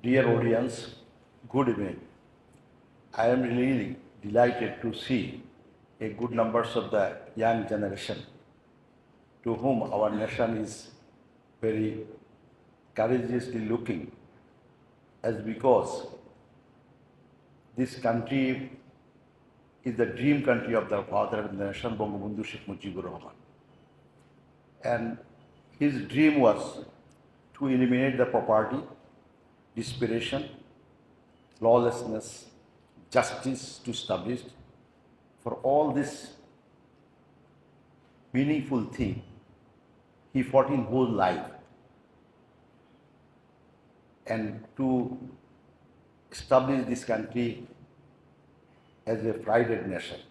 Dear audience, good evening. I am really delighted to see a good numbers of the young generation to whom our nation is very courageously looking as because this country is the dream country of the father of the nation, Bangabandhu Sheikh Mujibur Rahman. And his dream was to eliminate the poverty, desperation, lawlessness, justice to establish. For all this meaningful thing, he fought in whole life. And to establish this country as a prided nation.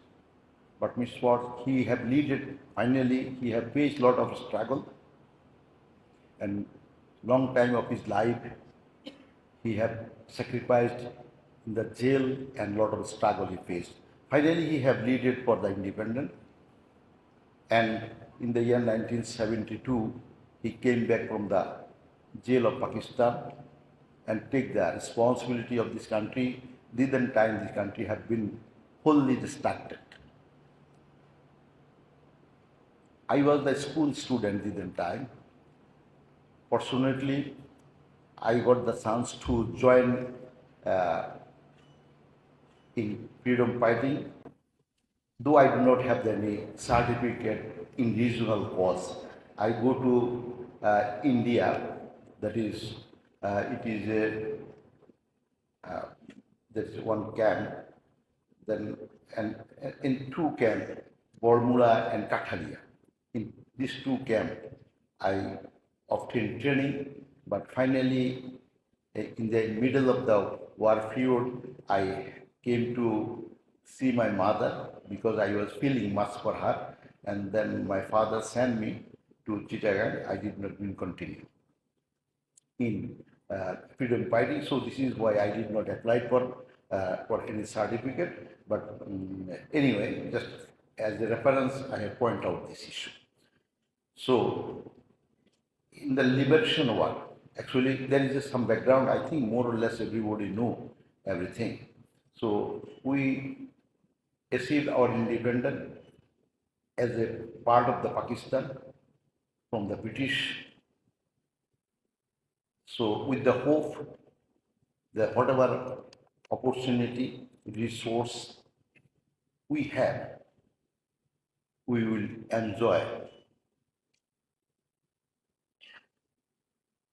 But Mr. What he have leaded, finally he have faced lot of struggle and long time of his life he have sacrificed in the jail and lot of struggle he faced. Finally he have leaded for the independence, and in the year 1972 he came back from the jail of Pakistan and take the responsibility of this country. Didn't time this country had been wholly distracted. I was the school student didn't time. Fortunately, I got the chance to join in freedom fighting. Though I do not have any certificate in regional cause, I go to India. That is, it is there's one camp. Then and in two camp, Bormula and Kathalia. In these two camp, I obtained training, but finally, in the middle of the war period, I came to see my mother because I was feeling much for her, and then my father sent me to Chittagong. I did not continue in freedom fighting, so this is why I did not apply for any certificate. But anyway, just as a reference, I have pointed out this issue. So, in the liberation war, actually there is just some background. I think more or less everybody know everything. So we achieved our independence as a part of the Pakistan from the British. So with the hope that whatever opportunity, resource we have, we will enjoy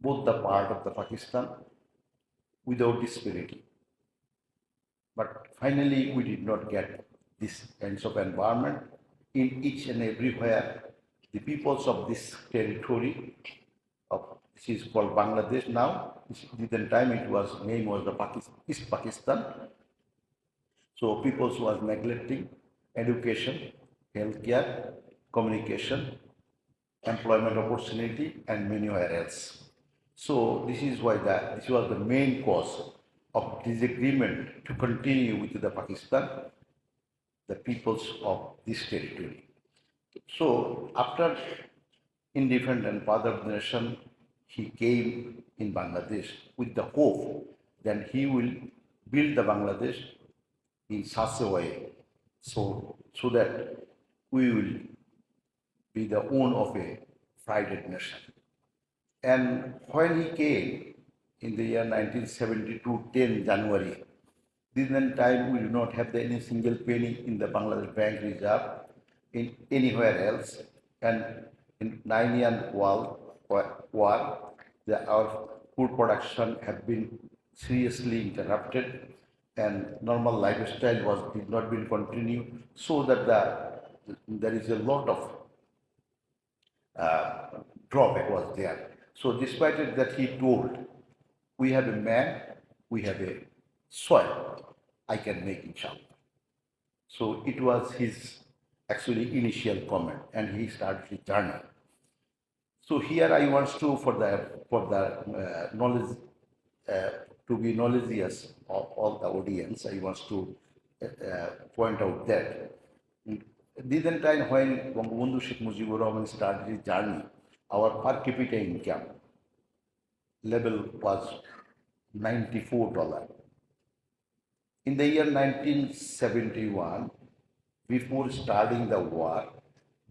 both the part of the Pakistan without disparity. But finally, we did not get this kinds of environment. In each and everywhere, the peoples of this territory, of this is called Bangladesh now. At the time, it was name was the East Pakistan. So peoples was neglecting education, healthcare, communication, employment opportunity, and many else. So this is why this was the main cause of disagreement to continue with the Pakistan, the peoples of this territory. So after independent father of the nation, he came in Bangladesh with the hope that he will build the Bangladesh in such a way so that we will be the own of a prided nation. And when he came in the year 1972, 10 January, this time we do not have any single penny in the Bangladesh Bank Reserve in anywhere else. And in 9-year war, our food production had been seriously interrupted, and normal lifestyle did not be continued, so that there is a lot of drawback was there. So despite it that he told, we have a man, we have a soil, I can make inshallah. So it was his actually initial comment, and he started his journey. So here I want to for the knowledge to be knowledgeous of all the audience, I want to point out that this time when Bangabandhu Sheikh Mujibur Rahman started his journey, our per capita income level was $94. In the year 1971, before starting the war,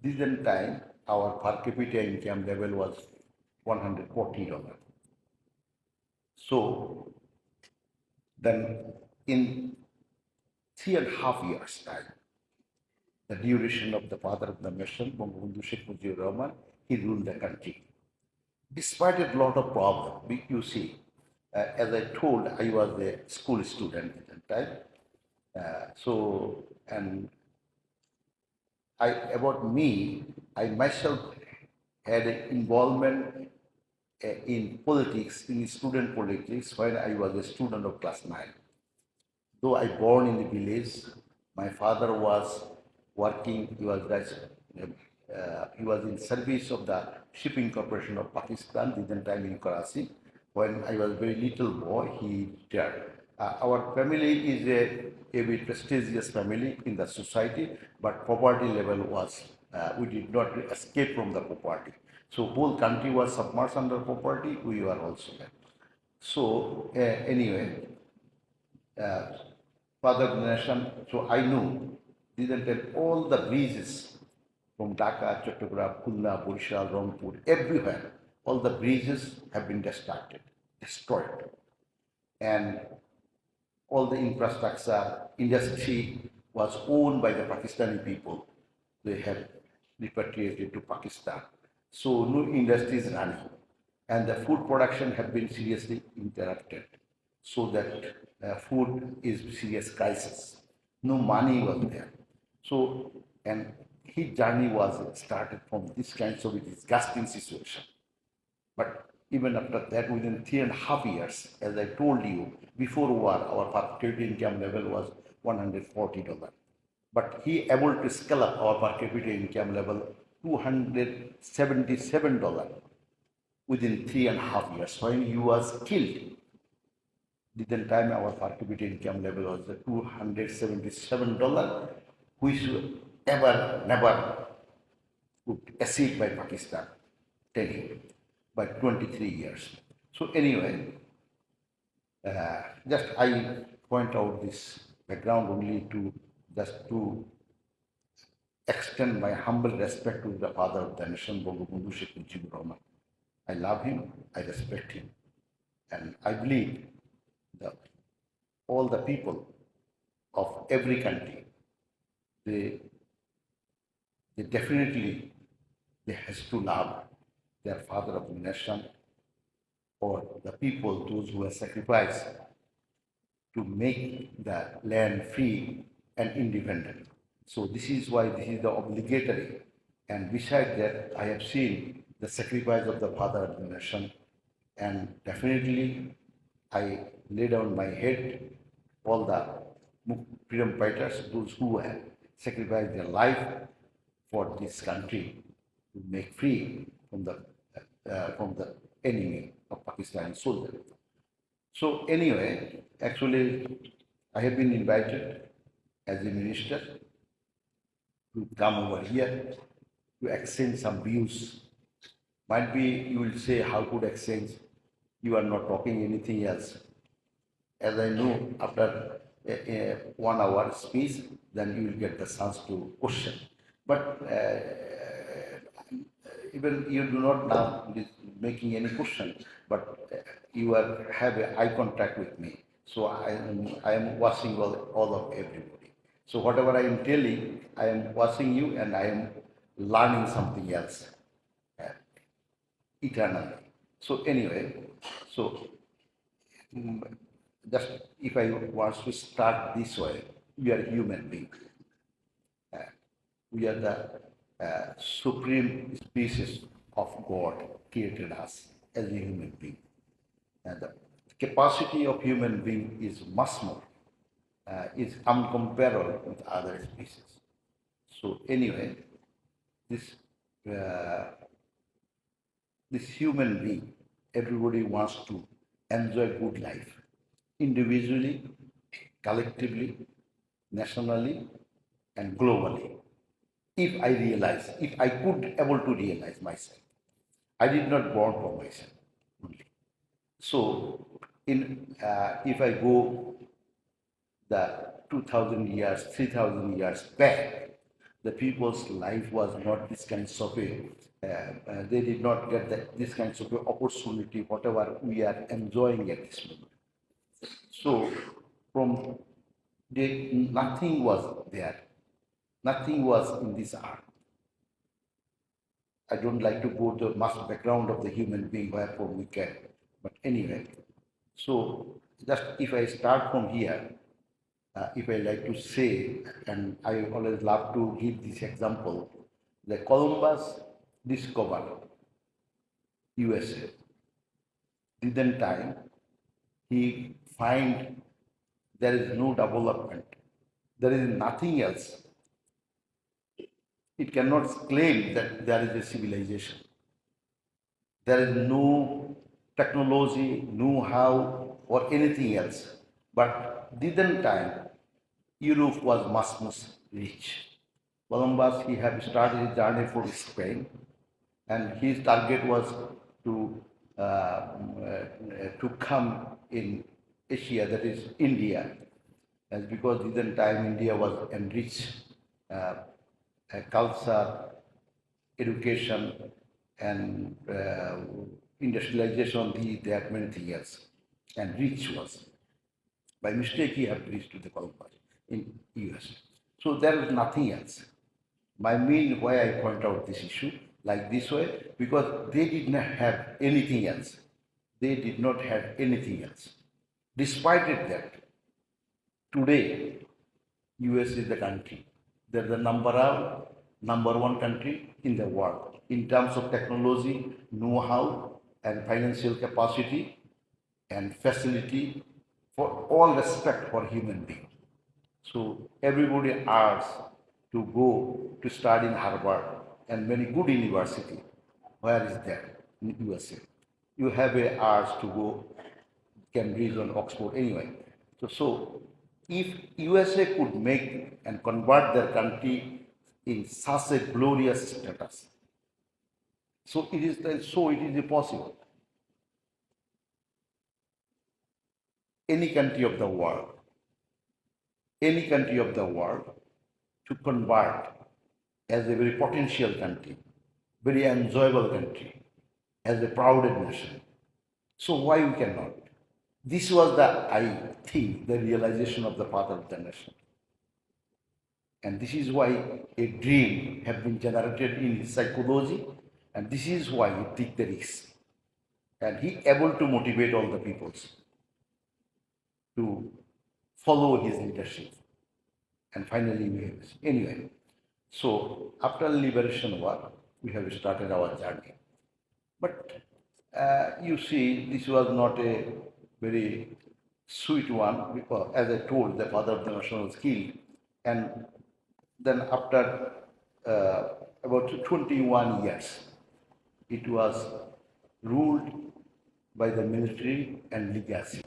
this time our per capita income level was $140. So then in 3.5 years' time, the duration of the father of the nation, Bangabandhu Sheikh Mujibur Rahman, he ruled the country. Despite a lot of problems, you see, as I told, I was a school student at that time. And about me, I myself had an involvement in politics, in student politics, when I was a student of class 9. Though I born in the village, my father was working. He was in service of the Shipping Corporation of Pakistan. This time in Karachi. When I was a very little boy, he retired. Our family is a very prestigious family in the society, but poverty level was we did not escape from the poverty. So whole country was submerged under poverty. We were also there. So anyway, uh, father of the nation. So I knew, didn't tell all the bridges from Dhaka, Chattogram, Khulna, Burishal, Rangpur, everywhere, all the bridges have been destroyed. And all the infrastructure, industry was owned by the Pakistani people. They have repatriated to Pakistan. So no industry is running. And the food production have been seriously interrupted. So that food is serious crisis. No money was there. So, and his journey was started from this kind of disgusting situation. But even after that, within 3.5 years, as I told you, before war, our per capita income level was $140. But he able to scale up our per capita income level $277 within 3.5 years. When he was killed, the time our per capita income level was $277, which never would achieved by Pakistan, tell you, by 23 years. So anyway, just I point out this background only to extend my humble respect to the father of the nation, Bangabandhu Sheikh Mujibur Rahman. I love him, I respect him, and I believe that all the people of every country, they, they definitely they has to love their father of the nation or the people, those who have sacrificed to make the land free and independent. So this is why this is the obligatory. And besides that, I have seen the sacrifice of the father of the nation, and definitely I lay down my head all the freedom fighters, those who have sacrificed their life for this country to make free from the enemy of Pakistani soldiers. So anyway, actually, I have been invited as a minister to come over here to exchange some views. Might be you will say, how could exchange? You are not talking anything else. As I know, after a 1 hour speech, then you will get the chance to question. But even you do not now making any question, but you have a eye contact with me. So I am watching all of everybody. So whatever I am telling, I am watching you and I am learning something else uh, eternally. So anyway, so mm, just if I want to start this way, we are human beings. We are the supreme species of God created us as a human being. And the capacity of human being is much more, is uncomparable with other species. So anyway, this uh, this human being, everybody wants to enjoy good life, individually, collectively, nationally, and globally. If I could able to realize myself, I did not born for myself only. So If I go the 2000 years, 3000 years back, the people's life was not this kind of a, they did not get this kind of a opportunity, whatever we are enjoying at this moment. So, from nothing was there, nothing was in this art. I don't like to go to the mass background of the human being, wherefore we can. But anyway, so just if I start from here, if I like to say, and I always love to give this example, the Columbus discovered USA. Within time, he find there is no development, there is nothing else. It cannot claim that there is a civilization. There is no technology, know-how, or anything else. But within time, Europe was much rich. Columbus, he had started his journey from Spain, and his target was to to come in Asia, that is India, as because within time India was enriched culture, education, and industrialization, they had many things else, and rich was. By mistake, he had reached to the Columbus in US. So there was nothing else. My main why I point out this issue like this way, because they did not have anything else. They did not have anything else. Despite it that, today, US is the country. They're the number one country in the world in terms of technology, know-how, and financial capacity and facility for all respect for human being. So everybody asks to go to study in Harvard and many good university. Where is that in USA? You have a arts to go Cambridge or Oxford anyway. So if USA could make and convert their country in such a glorious status, so it is possible. Any country of the world, any country of the world to convert as a very potential country, very enjoyable country, as a proud nation. So why we cannot? This was I think, the realization of the father of the nation. And this is why a dream has been generated in his psychology, and this is why he took the risk. And he able to motivate all the peoples to follow his leadership. And finally, we have this. Anyway, so after liberation war, we have started our journey. But you see, this was not a very sweet one because, as I told, the father of the nation was killed. And then after about 21 years, it was ruled by the military and legacy,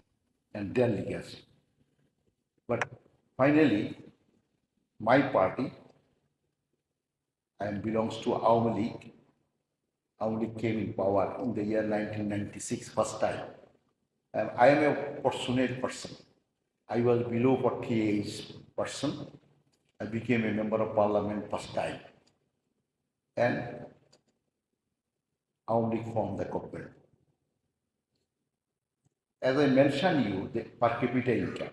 and their legacy. But finally, my party, and belongs to Awami League. Awami League came in power in the year 1996, first time. And I am a fortunate person. I was below 40 age person. I became a member of parliament first time. And Awami League formed the government. As I mentioned you, the per capita income.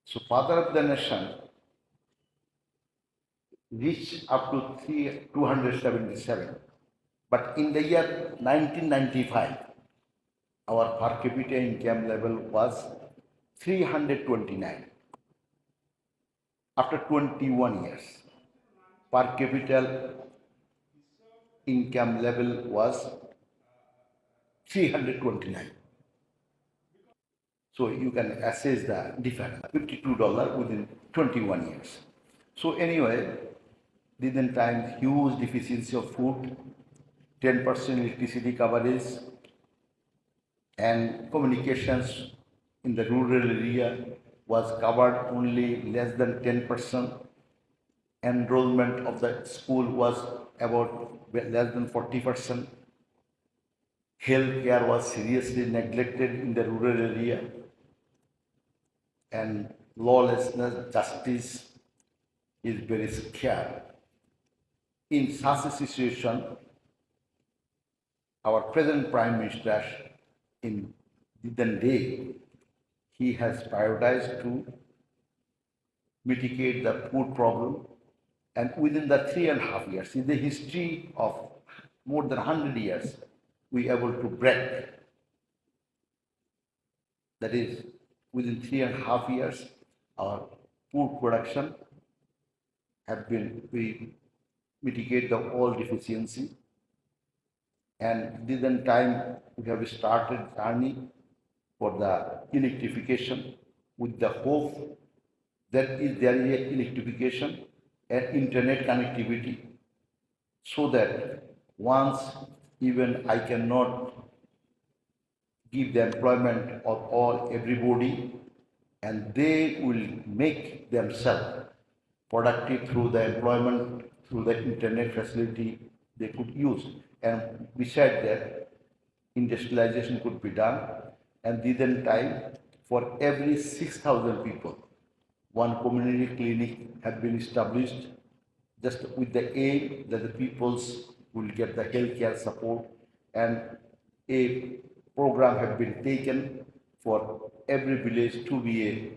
So father of the nation reached up to 277. But in the year 1995, our per capita income level was 329. After 21 years, per capita income level was 329. So you can assess the difference, $52 within 21 years. So anyway, within time, huge deficiency of food, 10% electricity coverage, and communications in the rural area was covered only less than 10%. Enrollment of the school was about less than 40%. Healthcare was seriously neglected in the rural area, and lawlessness, justice is very scarce. In such a situation, our present Prime Minister, in the day, he has prioritized to mitigate the food problem, and within the 3.5 years, in the history of more than 100 years, we able to break. That is, within 3.5 years, our food production have been, we mitigate the all deficiency, and this time we have started journey for the electrification with the hope that there is a electrification and internet connectivity, so that once even I cannot give the employment of all everybody, and they will make themselves productive through the employment through the internet facility they could use. And besides that, industrialization could be done, and within time, for every 6,000 people, one community clinic had been established, just with the aim that the peoples will get the healthcare support, and a program had been taken for every village to be a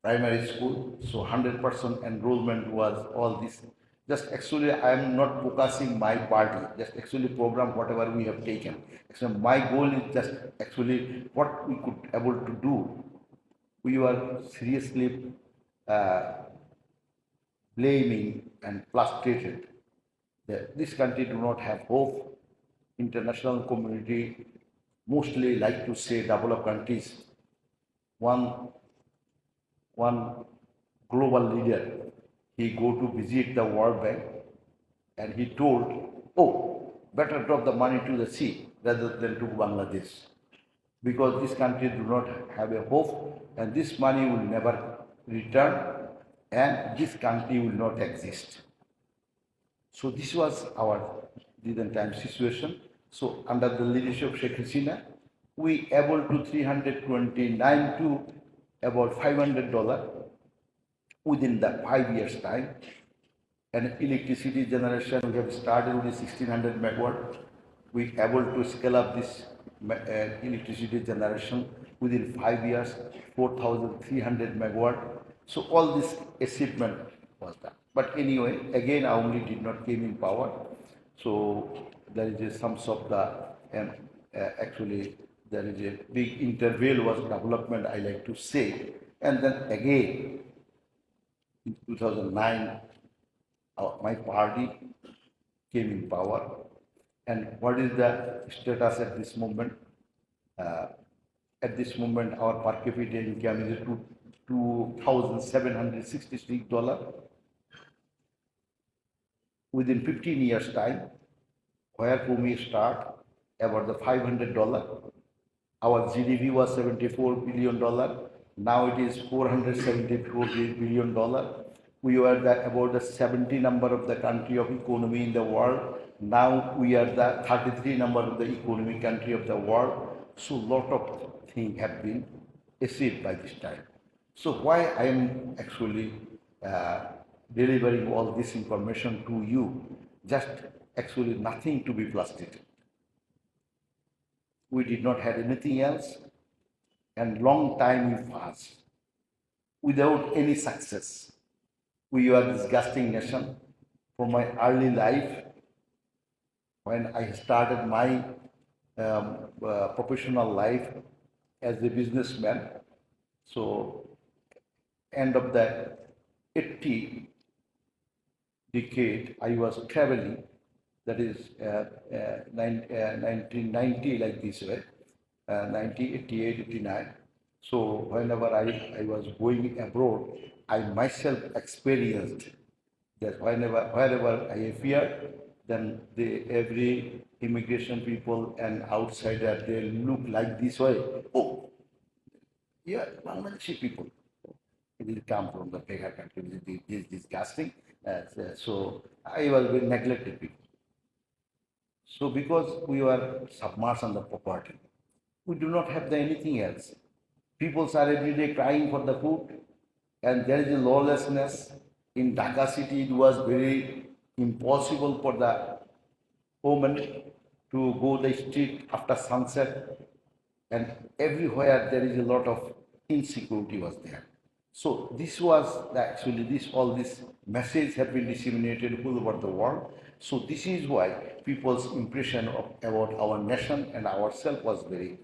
primary school. So 100% enrollment was all this. Just actually, I am not focusing my party. Just actually program whatever we have taken. So my goal is just actually what we could able to do. We were seriously uh, blaming and frustrated that this country do not have hope. International community mostly like to say developed countries. One one global leader, he go to visit the World Bank, and he told, oh, better drop the money to the sea rather than to Bangladesh, because this country do not have a hope, and this money will never return, and this country will not exist. So this was our then time situation. So under the leadership of Sheikh Hasina, we able to 329 to about $500 within the 5 years time. And electricity generation, we have started with 1600 megawatt. We able to scale up this electricity generation within 5 years, 4,300 megawatt. So all this achievement was done. But anyway, again, only did not came in power. So there is a some of the actually there is a big interval was development, I like to say. And then again in 2009, my party came in power. And what is the status at this moment? Uh, at this moment, our per capita income is $2,766. Within 15 years' time, where we start about the $500. Our GDP was $74 billion. Now it is $474 billion. We were about the 70 number of the country of economy in the world. Now we are the 33 number of the economy country of the world. So lot of things have been achieved by this time. So why I am actually delivering all this information to you? Just actually nothing to be frustrated. We did not have anything else, and long time we fast without any success. We were a disgusting nation. From my early life, when I started my professional life as a businessman, so end of the 80 decade, I was traveling, that is 1990, like this way, 90, 88, 89. So whenever I was going abroad, I myself experienced that wherever I appear, then every immigration people and outsider, they look like this way. Oh, yeah, Bangladeshi people. It will come from the beggar country. It is disgusting. So I was very neglected people. So because we were submerged on the poverty, we do not have anything else. People are every day crying for the food, and there is a lawlessness. In Dhaka city, it was very impossible for the women to go the street after sunset, and everywhere there is a lot of insecurity was there. So this was actually this all this message have been disseminated all over the world. So this is why people's impression about our nation and ourselves was very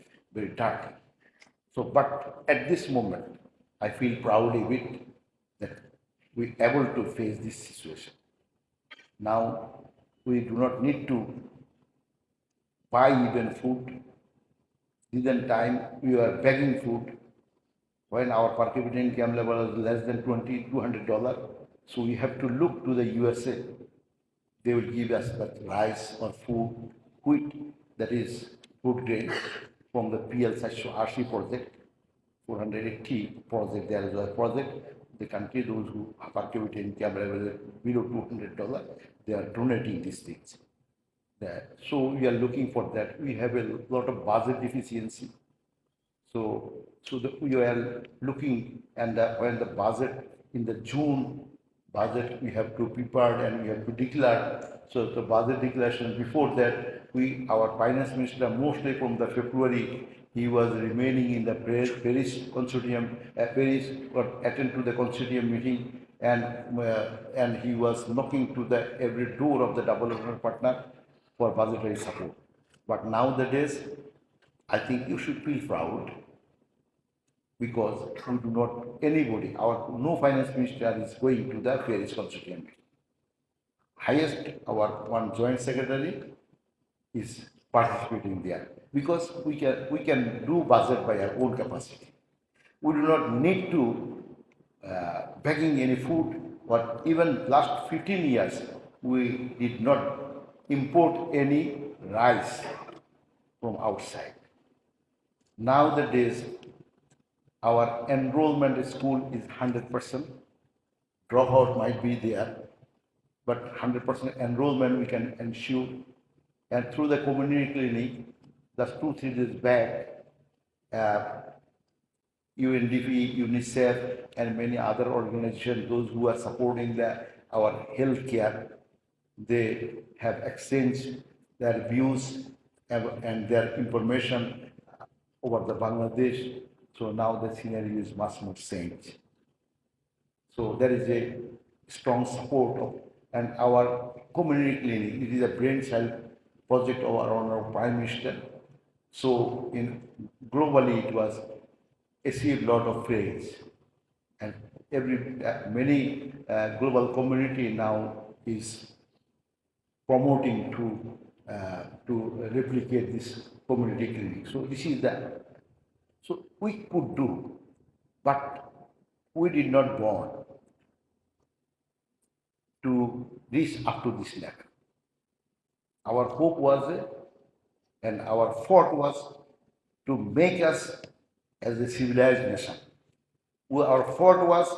dark. So, but at this moment, I feel proudly with that we able to face this situation. Now we do not need to buy even food. Even time we were begging food when our per capita income level is less than $200. So we have to look to the USA. They will give us that rice or food, wheat, that is food grain from the PL RC project, 480 project. There is a project. The country, those who per capita income level is below $200, they are donating these things. So we are looking for that. We have a lot of budget deficiency. So we are looking, and when the budget in the June budget we have to prepare and we have to declare. So the budget declaration before that, our finance minister mostly from the February he was remaining in the Paris consortium, Paris attend to the consortium meeting, and he was knocking to the every door of the development partner for budgetary support. But nowadays, I think you should feel proud because we do not, anybody, no finance minister is going to the Paris constituent. Highest, our one joint secretary is participating there because we can do budget by our own capacity. We do not need to begging any food, or even last 15 years we did not import any rice from outside. Nowadays, our enrollment in school is 100%. Dropout might be there, but 100% enrollment we can ensure. And through the community clinic, just 2-3 days back, uh, UNDP, UNICEF, and many other organizations, those who are supporting our healthcare, they have exchanged their views and their information over the Bangladesh. So now the scenario is much more changed. So there is a strong support of, and our community clinic, it is a brainchild project of our Honorable Prime Minister. So in globally it was achieved lot of praise, and many global community now is promoting to replicate this community clinic. So this is the, so we could do, but we did not want to reach up to this level. Our hope was, and our thought was to make us as a civilized nation. Our thought was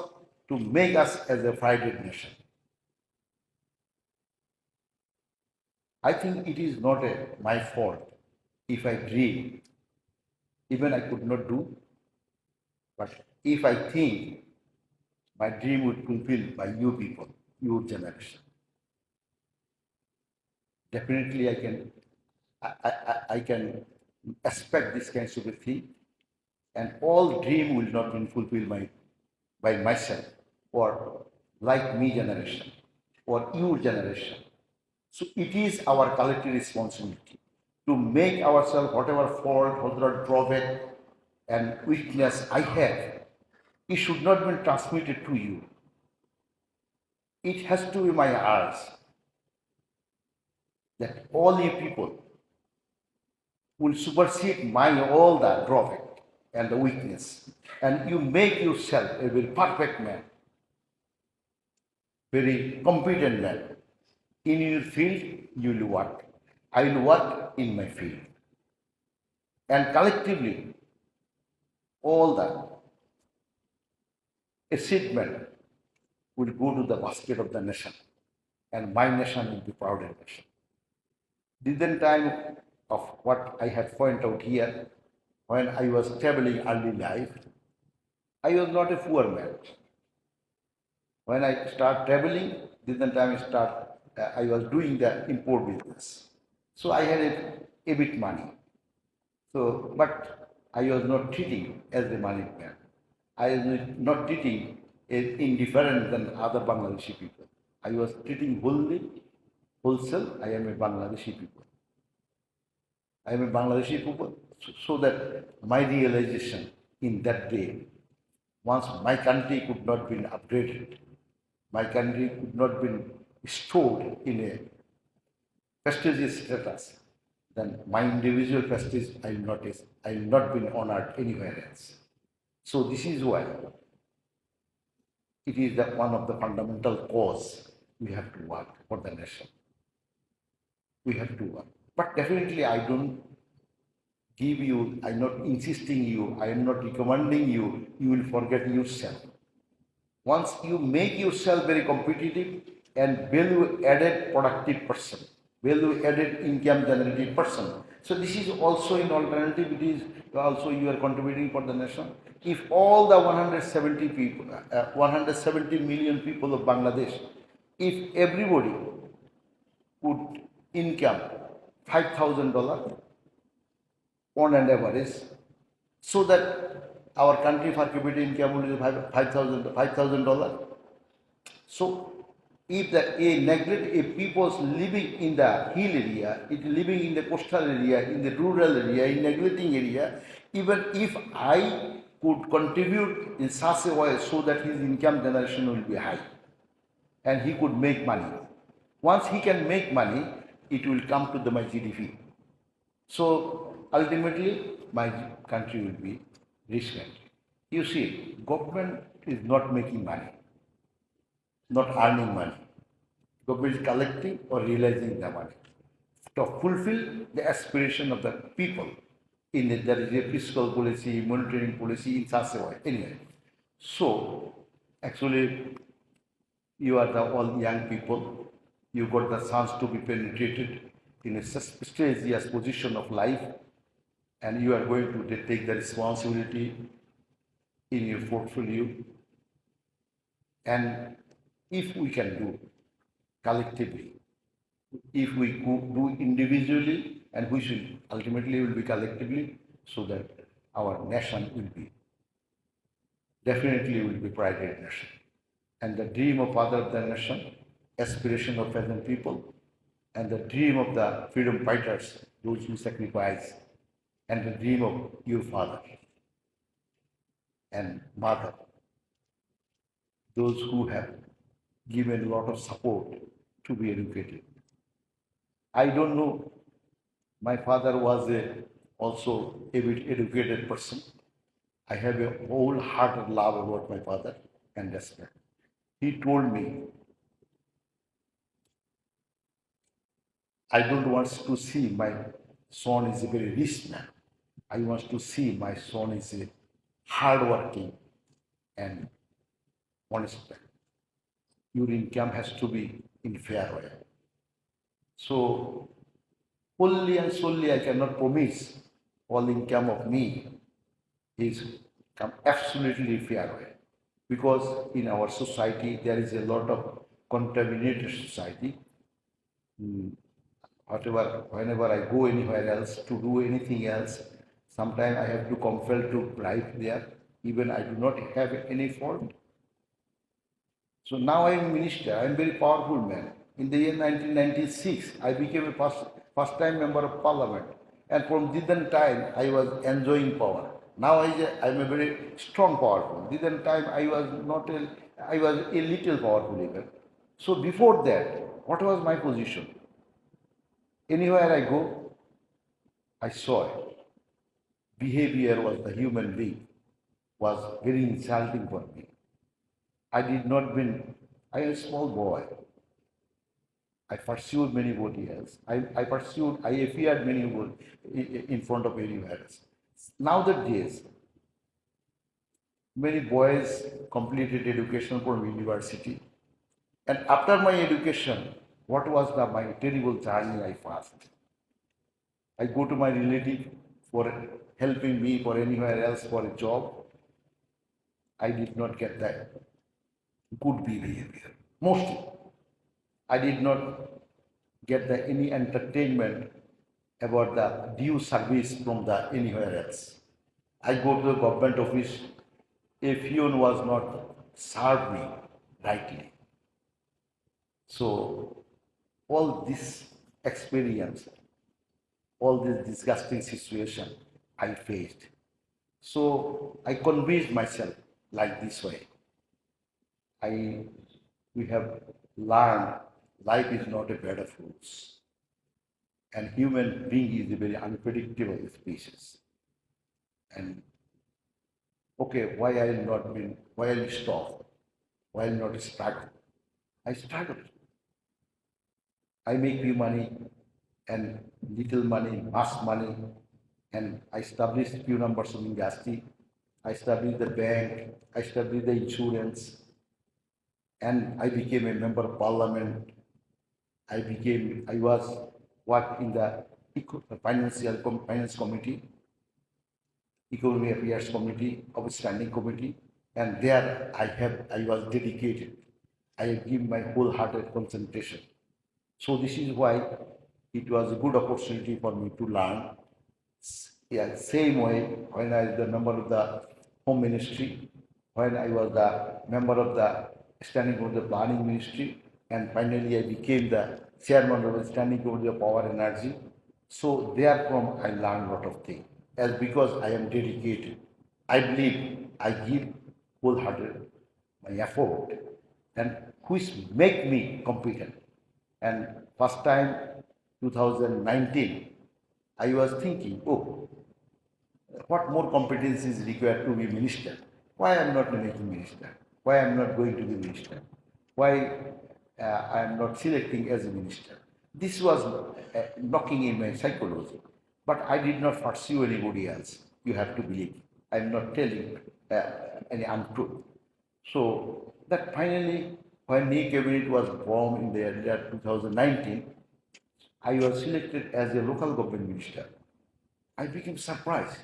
to make us as a frightened nation. I think it is not my fault if I dream, even I could not do, but if I think my dream would fulfill by you people, your generation. Definitely I can expect this kind of a thing, and all dream will not be fulfilled by myself or like me generation or your generation. So it is our collective responsibility to make ourselves whatever fault, whatever drawback and weakness I have, it should not be transmitted to you. It has to be my eyes that all you people will supersede my all the drawback and the weakness, and you make yourself a very perfect man, very competent man. In your field, you will work. I will work in my field. And collectively, all the achievement will go to the basket of the nation, and my nation will be proud of nation. This time of what I had pointed out here, when I was traveling early life, I was not a poor man. When I start traveling, this time I was doing the import business. So I had a bit money. So, but I was not treating as a money man. I was not treating as indifferent than other Bangladeshi people. I was treating wholesale. I am a Bangladeshi people. I am a Bangladeshi people. So that my realization in that day, once my country could not be upgraded, my country could not be stored in a prestigious status, then my individual prestige I will not be honored anywhere else. So this is why it is one of the fundamental cause we have to work for the nation. We have to work. But definitely I don't give you, I'm not insisting you, I am not recommending you, you will forget yourself. Once you make yourself very competitive and value added productive person, value added income generating person. So this is also an alternative, it is also you are contributing for the nation. If all the 170 people, 170 million people of Bangladesh, if everybody would income $5,000 on an average, so that our country per capita income will be $5,000. So if a neglect a people's living in the hill area, it living in the coastal area, in the rural area, in neglecting area, even if I could contribute in such a way so that his income generation will be high and he could make money. Once he can make money, it will come to my GDP. So ultimately, my country will be rich country. You see, government is not making money, not earning money. Government is collecting or realizing the money to fulfill the aspiration of the people. There is a fiscal policy, monetary policy in such a way. Anyway, so actually, you are the all young people. You got the chance to be penetrated in a prestigious position of life, and you are going to take the responsibility in your portfolio. And if we can do collectively, if we do individually, and we should ultimately will be collectively, so that our nation will be definitely will be pride nation. And the dream of father of the nation, aspiration of peasant people, and the dream of the freedom fighters, those who sacrifice, and the dream of your father and mother, those who have given a lot of support to be educated. I don't know, my father was also a bit educated person. I have a wholehearted love about my father and respect. He told me, I don't want to see my son is a very rich man. I want to see my son is a hardworking and honest man. Your income has to be in fair way. So wholly and solely I cannot promise all income of me is absolutely fair way. Because in our society there is a lot of contaminated society. Whenever I go anywhere else to do anything else, sometimes I have to compel to bribe there, even I do not have any fault. So now I am minister, I am very powerful man. In the year 1996, I became a first time member of parliament. And from that time, I was enjoying power. Now I am a very strong powerful. That time I was not I was a little powerful even. So before that, what was my position? Anywhere I go, I saw it. Behavior was the human being was very insulting for me. I did not win. I am a small boy. I pursued many else. I appeared many in front of anywhere else. Nowadays, many boys completed education from university. And after my education, what was my terrible journey I passed? I go to my relative for helping me for anywhere else for a job. I did not get that good behavior. Mostly, I did not get the, any entertainment about the due service from the anywhere else. I go to the government office, a peon was not served me rightly. So all this experience, all this disgusting situation I faced. So I convinced myself like this way. I we have learned life is not a bed of roses, and human being is a very unpredictable species. And okay, why I not been, why I stop, why I not struggle? I struggle. I make few money and little money, mass money, and I established few numbers of industry. I established the bank, I established the insurance, and I became a member of parliament. I was worked in the finance committee, economy affairs committee, of standing committee, and there I was dedicated. I give my wholehearted concentration. So this is why it was a good opportunity for me to learn. Yeah, same way when I was the member of the Home Ministry, when I was the member of the Standing Committee of the Planning Ministry, and finally I became the chairman of the Standing Committee of Power and Energy. So therefrom I learned a lot of things. As because I am dedicated, I believe I give wholehearted my effort, and which make me competent. And first time 2019, I was thinking, oh, what more competence is required to be minister? Why I am not making minister? Why I am not going to be minister? Why I am not selecting as a minister? This was knocking in my psychology. But I did not pursue anybody else. You have to believe. I am not telling any untruth. So that finally, when new cabinet was formed in the year 2019, I was selected as a local government minister. I became surprised.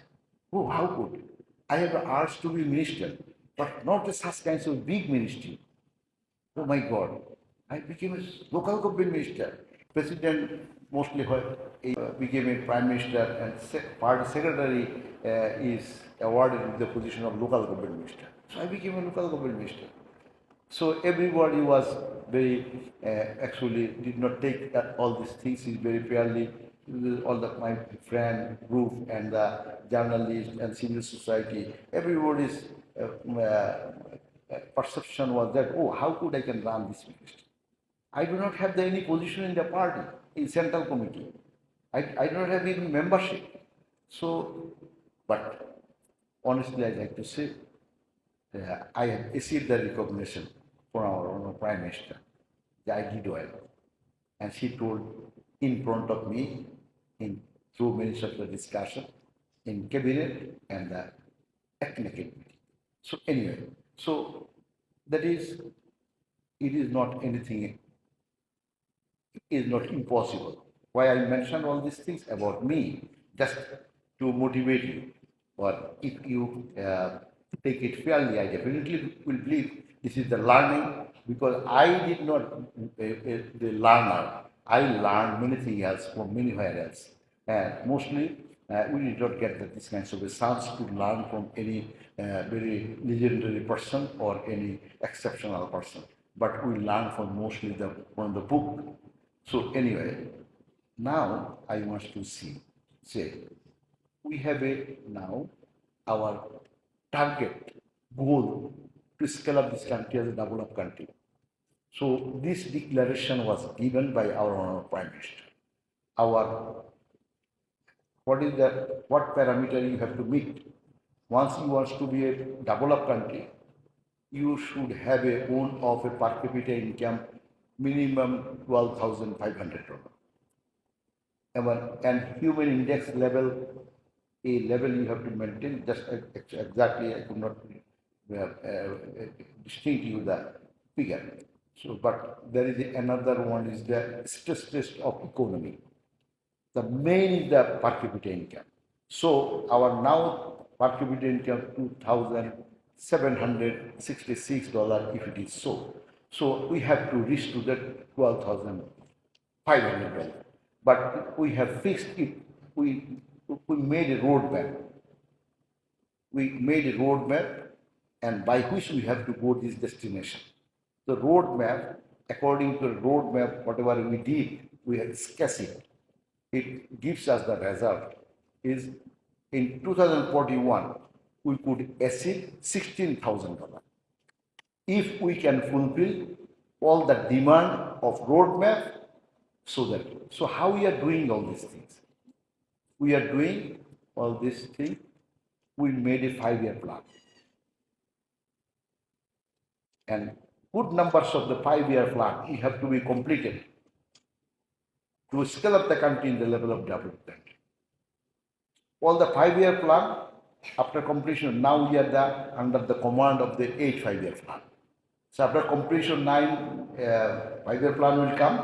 Oh, how good! I have asked to be minister, but not such kinds of big ministry. Oh my God! I became a local government minister. President mostly became a prime minister, and party secretary is awarded with the position of local government minister. So I became a local government minister. So everybody was very actually did not take all these things is very fairly. All the my friend group and the journalists and civil society, everybody's perception was that, oh, how could I can run this ministry? I do not have any position in the party in central committee. I do not have even membership. So, but honestly, I like to say I have received the recognition from our own Prime Minister, that I did well. And she told in front of me, in through minutes of the discussion, in cabinet and the ethnic committee. So anyway, so that is, it is not anything, it is not impossible. Why I mentioned all these things about me, just to motivate you. Or if you take it fairly, I definitely will believe this is the learning, because I did not the learner. I learned many things else from anywhere else, and mostly we did not get this kinds of a chance to learn from any very legendary person or any exceptional person. But we learn from mostly from the book. So anyway, now I want to say we have a now our target goal to scale up this country as a developed country. So this declaration was given by our Honorable Prime Minister. Our what parameter you have to meet. Once you want to be a developed country, you should have a own of a per capita income minimum 12,500 and human index level, a level you have to maintain. Just exactly, I could not distinct you the figure. So, but there is another one is the stress test of economy. The main is the per capita income. So our now per capita income $2,766 if it is so. So we have to reach to that $12,500. But we have fixed it. We made a roadmap. We made a roadmap, and by which we have to go this destination. The roadmap, according to the roadmap, whatever we did, we had sketched it. It gives us the result. Is in 2041 we could achieve $16,000 if we can fulfill all the demand of roadmap. So how we are doing all these things? We are doing all these things. We made a 5-year plan, and good numbers of the 5-year plan have to be completed to scale up the country in the level of development. All the 5-year plan, after completion, now we are under the command of the 8 5-year plan. So after completion, 9 5-year plan will come,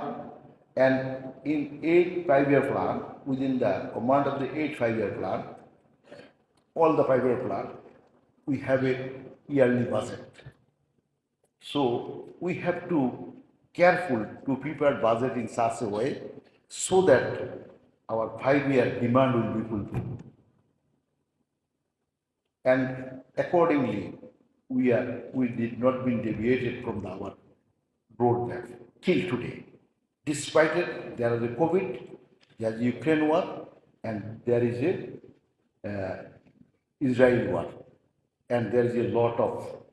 and in 8 5-year plan, within the command of the 8 5-year plan, all the 5-year plan, we have a yearly budget. So we have to careful to prepare budget in such a way so that our 5-year demand will be fulfilled. And accordingly, we did not be deviated from our roadmap till today. Despite it, there is a COVID, there is a Ukraine war, and there is a Israel war, and there is a lot of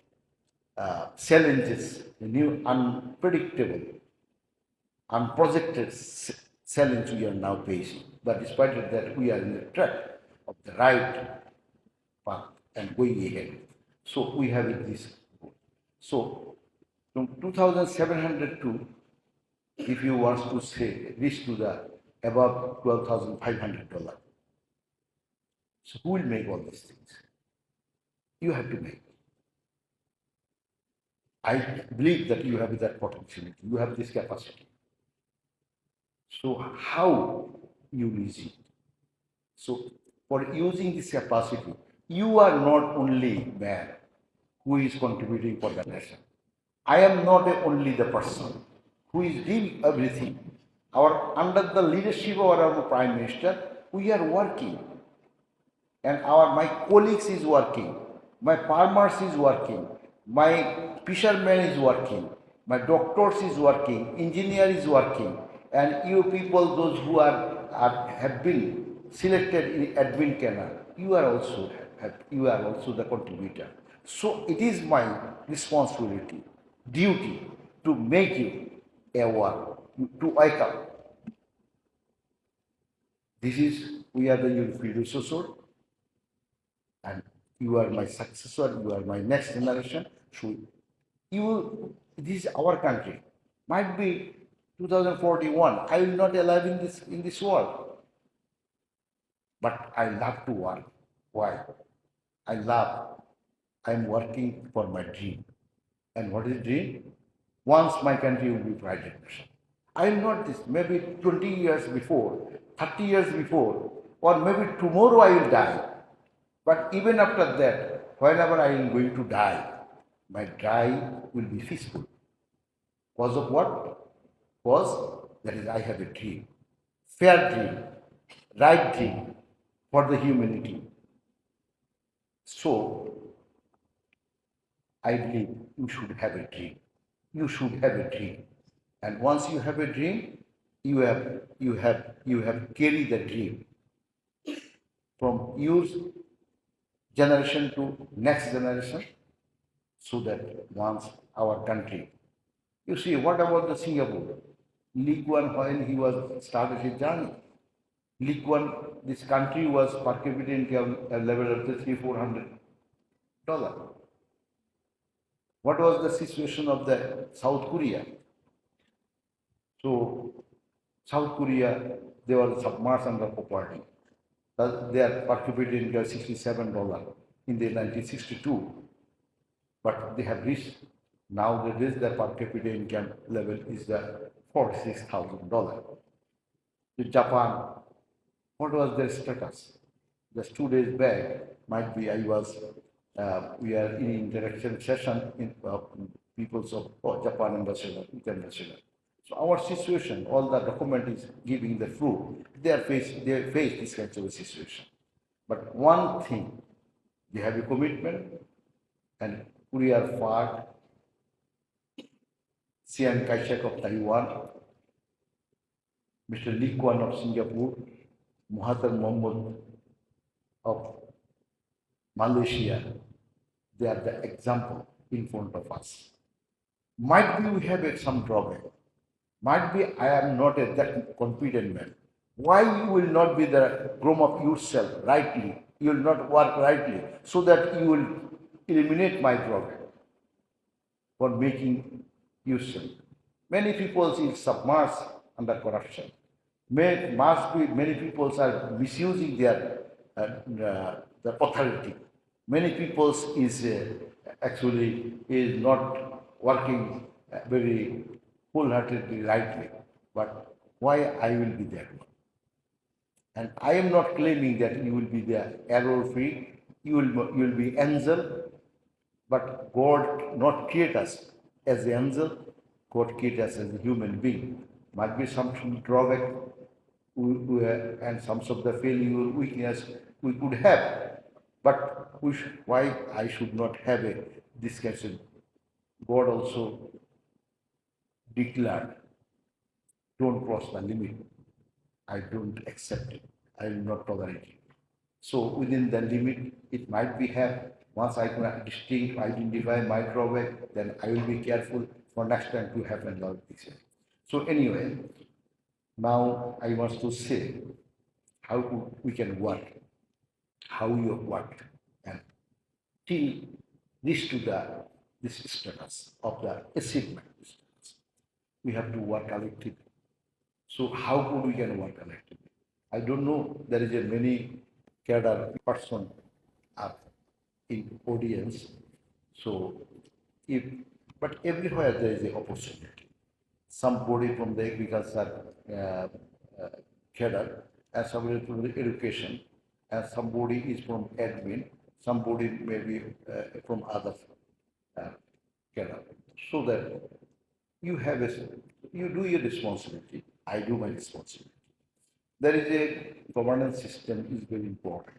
challenges, new, unpredictable, unprojected challenge we are now facing. But despite it, that we are in the track of the right path and going ahead. So we have this. So from 2,702, if you want to say reach to the above $12,500, so who will make all these things? You have to make. I believe that you have that potentiality, you have this capacity. So how you use it? So for using this capacity, you are not only man who is contributing for the nation. I am not only the person who is doing everything. Under the leadership of our Prime Minister, we are working, and my colleagues is working, my farmers is working, my fishermen is working, my doctors is working, engineer is working, and you people, those who have been selected in admin canal, you are also the contributor. So it is my responsibility, duty to make you aware, to wake up. We are the your predecessor, and you are my successor, you are my next generation. So this is our country. Might be 2041, I will not alive in this world. But I love to work. Why? I'm working for my dream. And what is dream? Once my country will be private nation. I will not this, maybe 20 years before, 30 years before, or maybe tomorrow I will die. But even after that, whenever I am going to die, my die will be peaceful. Because of what? Because that is, I have a dream, fair dream, right dream for the humanity. So I believe you should have a dream. You should have a dream, and once you have a dream, you have carried the dream from your generation to next generation, so that once our country. You see, what about the Singapore? Lee Kuan, when he was started his journey, Lee Kuan, this country was per capita income level of the $300-400. What was the situation of the South Korea? So South Korea, they were submerged under poverty. Their per capita income $67 in the 1962, but they have reached, now their per capita income level is the $46,000. Japan, What was their status? Just 2 days back, might be we are in interaction session in peoples of Japan ambassador, with ambassador. So our situation, all the document is giving the proof. They face this kind of a situation. But one thing, they have a commitment, and Korea Park, Chiang Kai-shek of Taiwan, Mr. Lee Kuan of Singapore, Mahathir Mohamad of Malaysia, they are the example in front of us. Might be we have some drawback. Might be I am not a that confident man. Why you will not be the groom up yourself rightly? You will not work rightly so that you will eliminate my drawback for making yourself. Many people is submerged under corruption. Many people are misusing their the authority. Many people is actually is not working very wholeheartedly rightly. But why I will be that one? And I am not claiming that you will be the error free. You will be angel, but God not create us as the angel. God create us as a human being. Might be some drawback and some of the failure, weakness we could have, but why I should not have a discussion? God also declared, don't cross the limit. I don't accept it. I will not tolerate it. So within the limit, it might be have. Once I can distinct, identify my drawback, then I will be careful for next time to happen like this. So anyway, now I want to say how we can work, how you have worked, and till this to this status of the achievement status. We have to work collectively. So how could we can work collectively? I don't know. There is a many cadre person up in audience. So if but everywhere there is an opportunity. Somebody from the agriculture cadre, and somebody from the education, and somebody is from admin, somebody maybe from other cadre. So that you have you do your responsibility, I do my responsibility. There is a governance system is very important,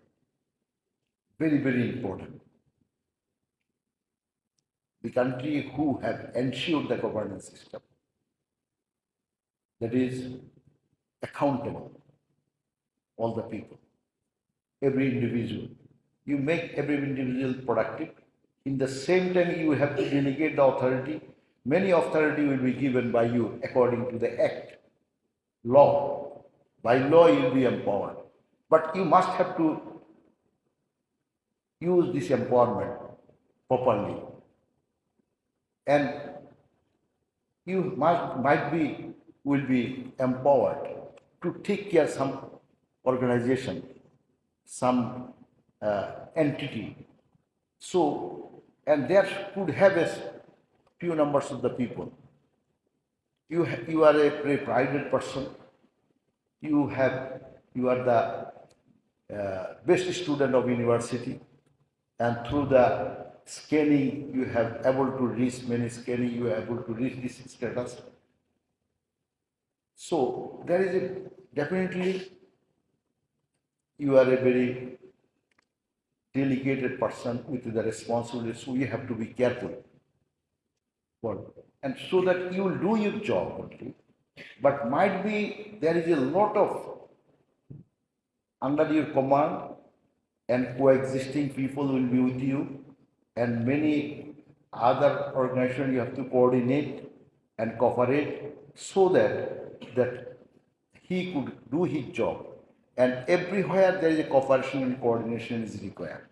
very, very important. The country who have ensured the governance system that is accountable, all the people, every individual. You make every individual productive. In the same time, you have to delegate the authority. Many authority will be given by you according to the act, law. By law, you will be empowered. But you must have to use this empowerment properly. And you will be empowered to take care of some organization, some entity. So, and there could have a few numbers of the people. You are a very private person. You are the best student of university, and through the scanning you have able to reach many scanning. You are able to reach this status. So there is a definitely you are a very delegated person with the responsibility, so you have to be careful for, and so that you will do your job only. But might be there is a lot of under your command and coexisting people will be with you, and many other organizations you have to coordinate and cooperate so that he could do his job. And everywhere there is a cooperation and coordination is required.